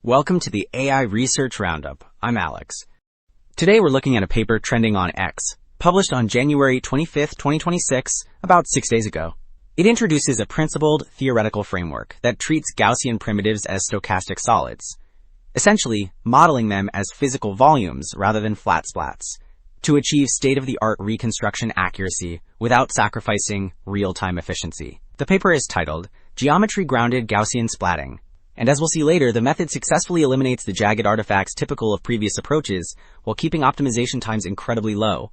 Welcome to the AI Research Roundup. I'm Alex. Today we're looking at a paper trending on X, published on January 25th, 2026, about 6 days ago. It introduces a principled theoretical framework that treats Gaussian primitives as stochastic solids, essentially modeling them as physical volumes rather than flat splats, to achieve state-of-the-art reconstruction accuracy without sacrificing real-time efficiency. The paper is titled Geometry-Grounded Gaussian Splatting, and as we'll see later, the method successfully eliminates the jagged artifacts typical of previous approaches while keeping optimization times incredibly low.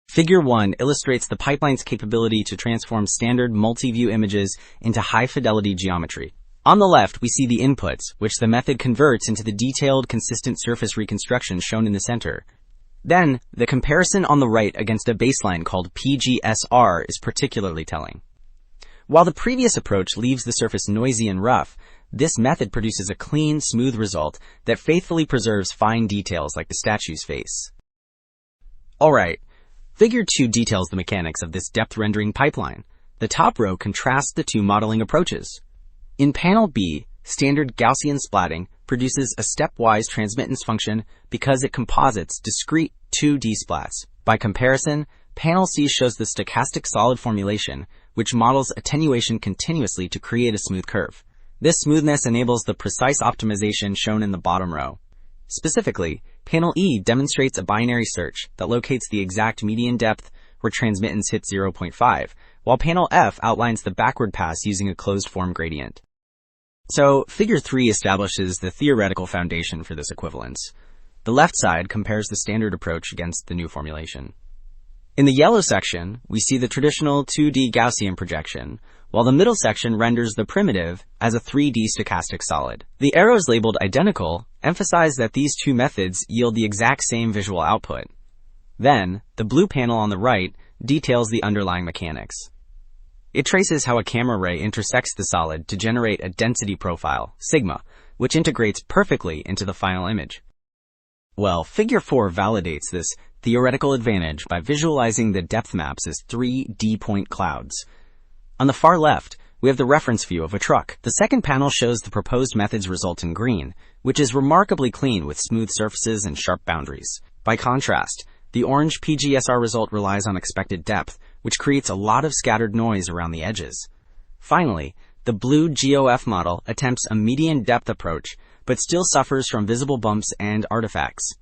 Figure 1 illustrates the pipeline's capability to transform standard multi-view images into high-fidelity geometry. On the left, we see the inputs, which the method converts into the detailed, consistent surface reconstruction shown in the center. Then, the comparison on the right against a baseline called PGSR is particularly telling. While the previous approach leaves the surface noisy and rough, this method produces a clean, smooth result that faithfully preserves fine details like the statue's face. Alright, Figure 2 details the mechanics of this depth rendering pipeline. The top row contrasts the two modeling approaches. In panel B, standard Gaussian splatting produces a stepwise transmittance function because it composites discrete 2D splats. By comparison, panel C shows the stochastic solid formulation, which models attenuation continuously to create a smooth curve. This smoothness enables the precise optimization shown in the bottom row. Specifically, panel E demonstrates a binary search that locates the exact median depth where transmittance hits 0.5, while panel F outlines the backward pass using a closed-form gradient. So, Figure 3 establishes the theoretical foundation for this equivalence. The left side compares the standard approach against the new formulation. In the yellow section, we see the traditional 2D Gaussian projection, while the middle section renders the primitive as a 3D stochastic solid. The arrows labeled identical emphasize that these two methods yield the exact same visual output. Then, the blue panel on the right details the underlying mechanics. It traces how a camera ray intersects the solid to generate a density profile, sigma, which integrates perfectly into the final image. Well, Figure 4 validates this theoretical advantage by visualizing the depth maps as 3D point clouds. On the far left, we have the reference view of a truck. The second panel shows the proposed method's result in green, which is remarkably clean with smooth surfaces and sharp boundaries. By contrast, the orange PGSR result relies on expected depth, which creates a lot of scattered noise around the edges. Finally, the blue GOF model attempts a median depth approach, but still suffers from visible bumps and artifacts.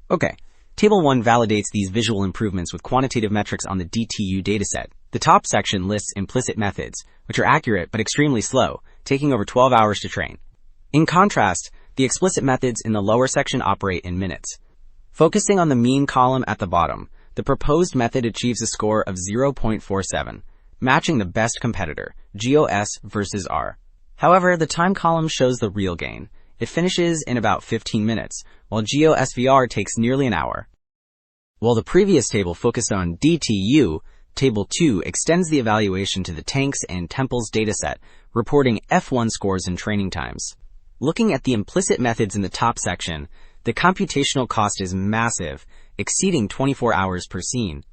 Okay, Table 1 validates these visual improvements with quantitative metrics on the DTU dataset. The top section lists implicit methods, which are accurate but extremely slow, taking over 12 hours to train. In contrast, the explicit methods in the lower section operate in minutes. Focusing on the mean column at the bottom, the proposed method achieves a score of 0.47, matching the best competitor, GOS versus R. However, the time column shows the real gain. It finishes in about 15 minutes, while GOSVR takes nearly an hour. While the previous table focused on DTU, Table 2 extends the evaluation to the tanks and temples dataset, reporting F1 scores and training times. Looking at the implicit methods in the top section, the computational cost is massive, exceeding 24 hours per scene.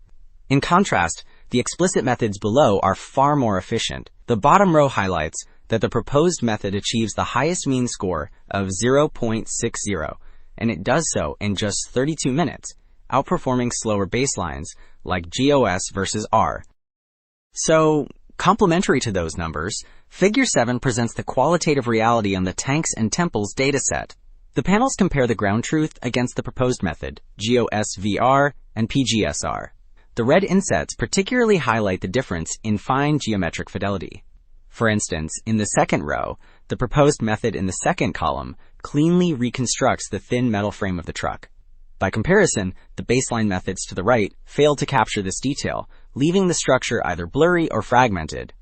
In contrast, the explicit methods below are far more efficient. The bottom row highlights that the proposed method achieves the highest mean score of 0.60, and it does so in just 32 minutes, outperforming slower baselines like GOS versus R. So, complementary to those numbers, Figure 7 presents the qualitative reality on the tanks and temples dataset. The panels compare the ground truth against the proposed method, GOSVR and PGSR. The red insets particularly highlight the difference in fine geometric fidelity. For instance, in the second row, the proposed method in the second column cleanly reconstructs the thin metal frame of the truck. By comparison, the baseline methods to the right fail to capture this detail, leaving the structure either blurry or fragmented.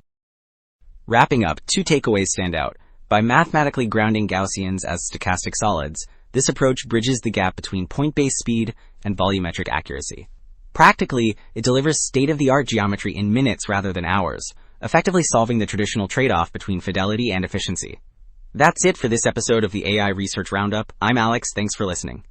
Wrapping up, two takeaways stand out. By mathematically grounding Gaussians as stochastic solids, this approach bridges the gap between point-based speed and volumetric accuracy. Practically, it delivers state-of-the-art geometry in minutes rather than hours, effectively solving the traditional trade-off between fidelity and efficiency. That's it for this episode of the AI Research Roundup. I'm Alex, thanks for listening.